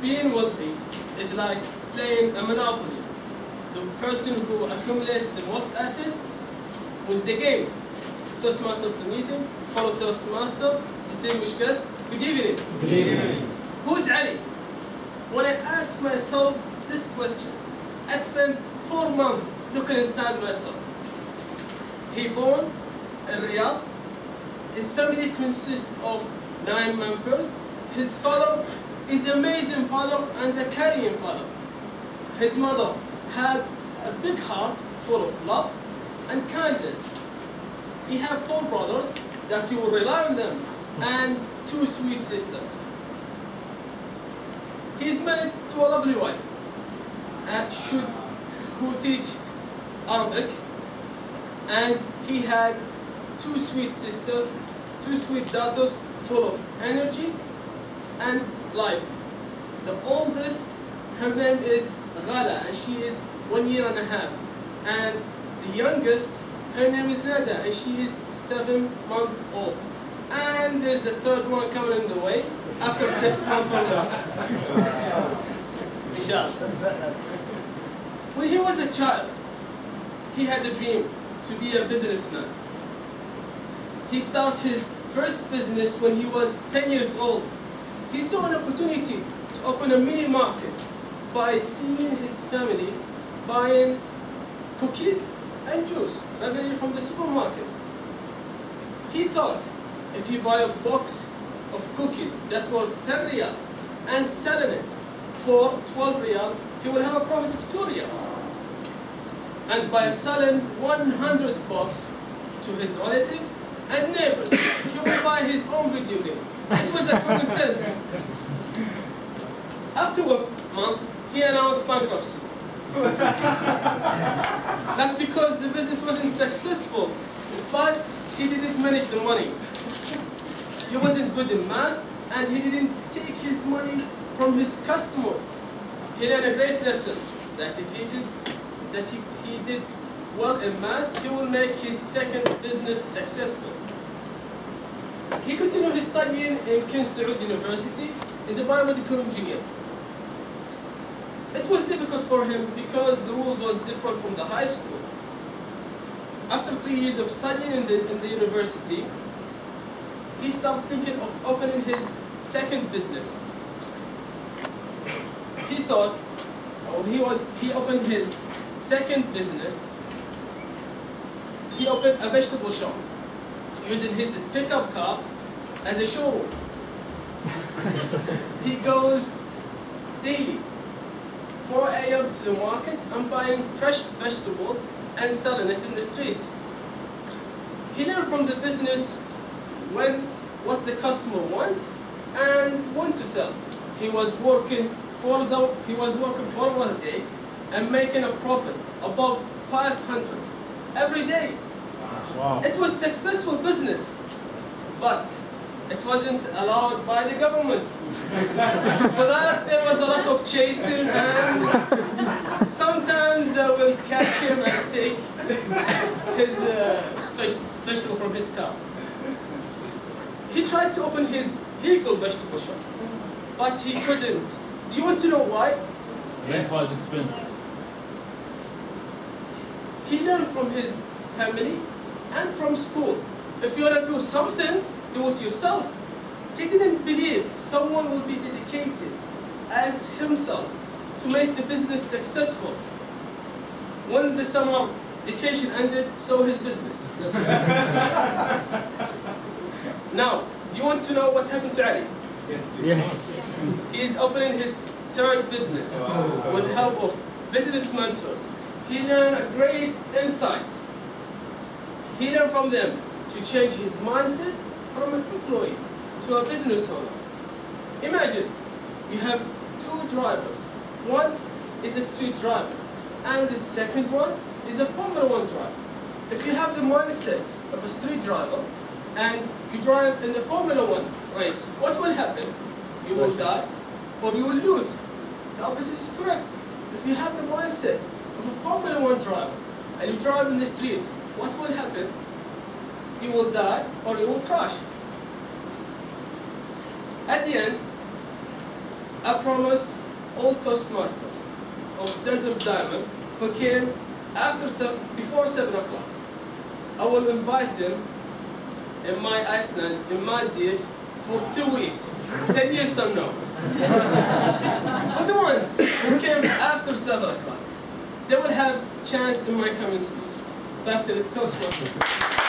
being wealthy is like playing a monopoly. The person who accumulates the most assets wins the game. Toastmaster of the meeting, follow Toastmaster, distinguished guest. Good evening. Good evening. Who's Ali? When I ask myself this question, I spent 4 months looking inside myself. He born in Riyadh. His family consists of 9 members. His father is an amazing father and a caring father. His mother had a big heart full of love and kindness. He had 4 brothers that he will rely on them and 2 sweet sisters. He is married to a lovely wife who teach Arabic, and he had 2 sweet sisters, 2 sweet daughters full of energy and life. The oldest, her name is Ghala, and she is 1 year and a half. And the youngest, her name is Nada, and she is 7 months old. And there's a third one coming in the way after 6 months from now. Inshallah. When he was a child, he had a dream to be a businessman. He started his first business when he was 10 years old. He saw an opportunity to open a mini market by seeing his family buying cookies and juice regularly from the supermarket. He thought if he buy a box of cookies that was 10 riyal and selling it for 12 riyal, he will have a profit of 2 riyals. And by selling 100 boxes to his relatives and neighbors, he will buy his own video game. It was a common sense. After 1 month, he announced bankruptcy. Not because the business wasn't successful, but he didn't manage the money. He wasn't good in math, and he didn't take his money from his customers. He learned a great lesson that if he did well in math, he will make his second business successful. He continued his studying in King Saud University in the biomedical engineer. It was difficult for him because the rules was different from the high school. After 3 years of studying in the university, he started thinking of opening his second business. He thought, he opened his second business. He opened a vegetable shop using his pickup car as a showroom. He goes daily, 4 a.m. to the market and buying fresh vegetables and selling it in the street. He learned from the business what the customer wants and when to sell. He was working 4 hours a day and making a profit above 500 every day. Wow. It was successful business, but it wasn't allowed by the government. For that, there was a lot of chasing, and sometimes they will catch him and take his vegetable from his car. He tried to open his legal vegetable shop, but he couldn't. Do you want to know why? Rent was expensive. He learned from his family and from school. If you want to do something, do it yourself. He didn't believe someone will be dedicated as himself to make the business successful. When the summer vacation ended, so his business. Now, do you want to know what happened to Ali? Yes. He is opening his third business with the help of business mentors. He learned a great insight. He learned from them to change his mindset from an employee to a business owner. Imagine you have 2 drivers. One is a street driver, and the second one is a Formula 1 driver. If you have the mindset of a street driver and you drive in the Formula 1 race, what will happen? You will die or you will lose. The opposite is correct. If you have the mindset of a Formula 1 driver and you drive in the street, what will happen? You will die or you will crash. At the end, I promise all Toastmasters of Desert Diamond who came before 7 o'clock, I will invite them in my Iceland, in Maldives, for 2 weeks, 10 years from now. For the ones who came after 7 o'clock, they will have chance in my coming speech. Back to the Toastmasters.